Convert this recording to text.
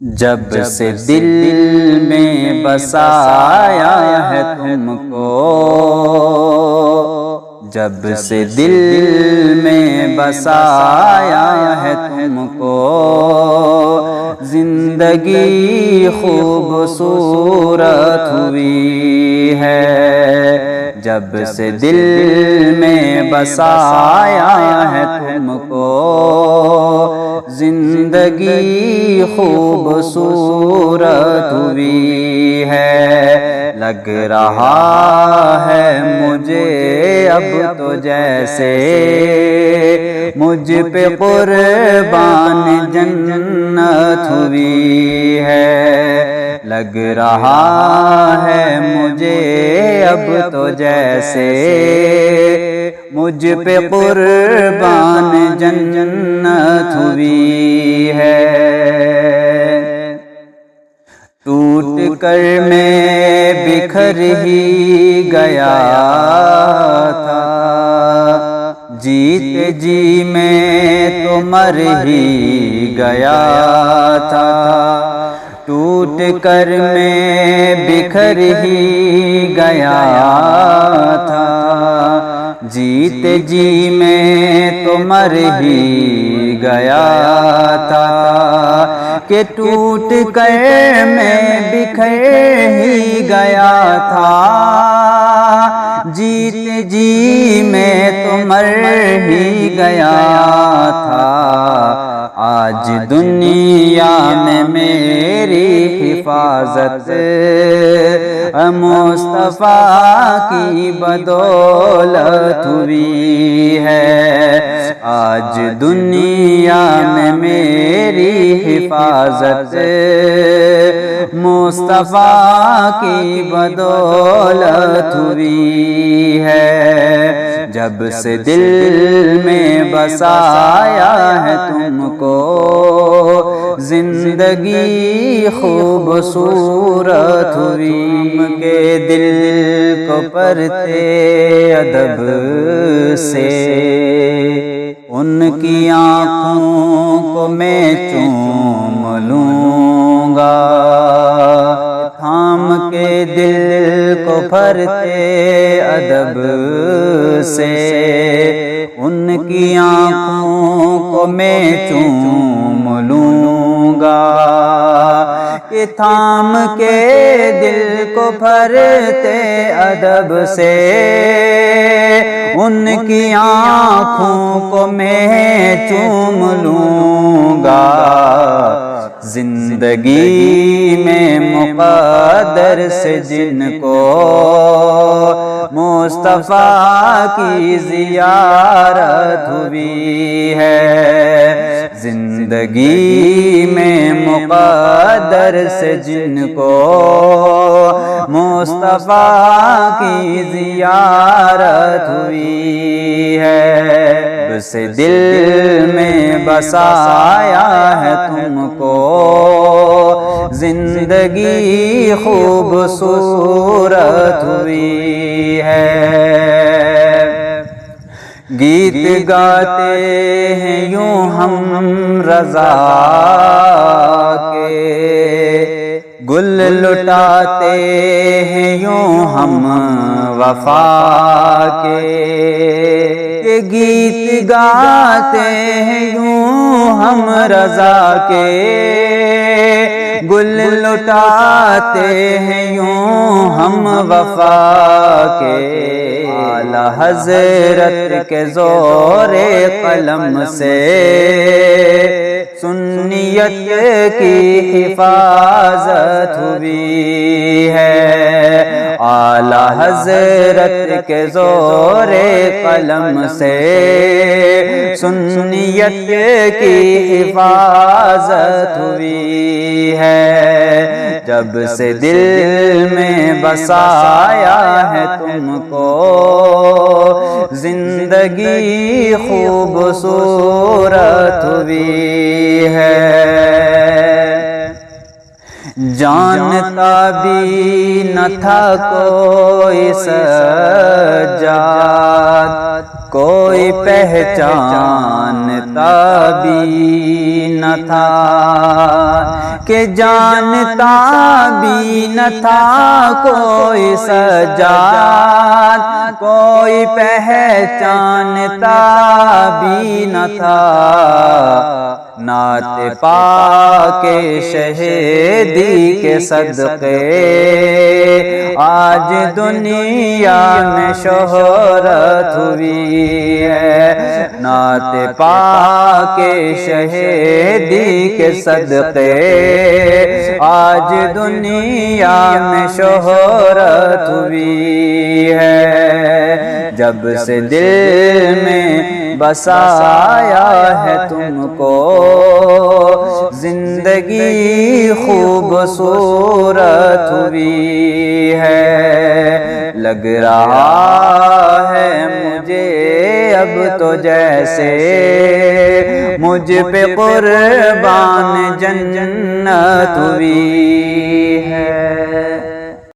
جب سے دل میں بسایا ہے تم کو، جب سے دل میں بسایا ہے تم کو، زندگی خوبصورت ہوئی ہے۔ جب سے دل میں بسایا ہے تم کو، زندگی خوبصورت ہوئی ہے۔ لگ رہا ہے مجھے اب تو جیسے مجھ پہ قربان جنت ہوئی ہے۔ لگ رہا ہے مجھے اب تو جیسے مجھ پہ قربان جنت ہوئی ہے۔ ٹوٹ کر میں بکھر ہی گیا تھا، جیتے جی میں تو مر ہی گیا تھا۔ ٹوٹ کر میں بکھر ہی گیا تھا، جیتے جی میں تو مر ہی گیا تھا۔ کہ ٹوٹ کر میں بکھر ہی گیا تھا، جیتے جی میں تو مر ہی گیا تھا۔ آج دنیا میں میری حفاظت مصطفیٰ کی بدولت ہوئی ہے۔ آج دنیا میں میری حفاظت مصطفیٰ کی بدولت ہوئی ہے۔ جب سے دل میں بسایا ہے تم کو، زندگی خوبصورت ہوئی کے دل کو پرتے ادب سے، ان کی آنکھوں کو میں چوم لوں گا۔ تھام کے دل کو پرتے ادب سے، ان کی آنکھوں کو میں چوم لوں گا۔ کہ تھام کے دل کو پھرتے ادب سے، ان کی آنکھوں کو میں چوم لوں گا۔ زندگی میں مقدر سے جن کو مصطفیٰ کی زیارت ہوئی ہے۔ زندگی میں مقدر سے جن کو مصطفیٰ کی زیارت ہوئی ہے۔ سے دل میں بسایا ہے تم کو، زندگی خوبصورت ہوئی ہے۔ گیت گاتے ہیں یوں ہم رضا کے، گل لٹاتے ہیں یوں ہم وفا کے۔ گیت گاتے ہیں یوں ہم رضا کے، گل لٹاتے ہیں یوں ہم وفا کے۔ اعلی حضرت کے زور قلم سے سنیت کی حفاظت ہوئی ہے۔ اعلی حضرت کے زور قلم سے سنیت کی حفاظت ہوئی ہے۔ جب سے دل میں بسایا ہے تم کو، زندگی خوبصورت ہوئی ہے۔ جانتا بھی نہ تھا کوئی سجاد، کوئی پہچانتا بھی نہ تھا، کہ جانتا بھی نہ تھا کوئی سجاد، کوئی پہچانتا بھی نہ تھا، نعت پاک شہیدی کے صدقے آج دنیا میں شہرت ہوئی ہے، نعت پاک شہیدی کے صدقے آج دنیا میں شہرت ہوئی ہے، جب سے دل میں بسایا ہے تم کو زندگی خوبصورت ہوئی ہے، لگ رہا ہے مجھے اب تو جیسے مجھ پہ قربان جنت ہوئی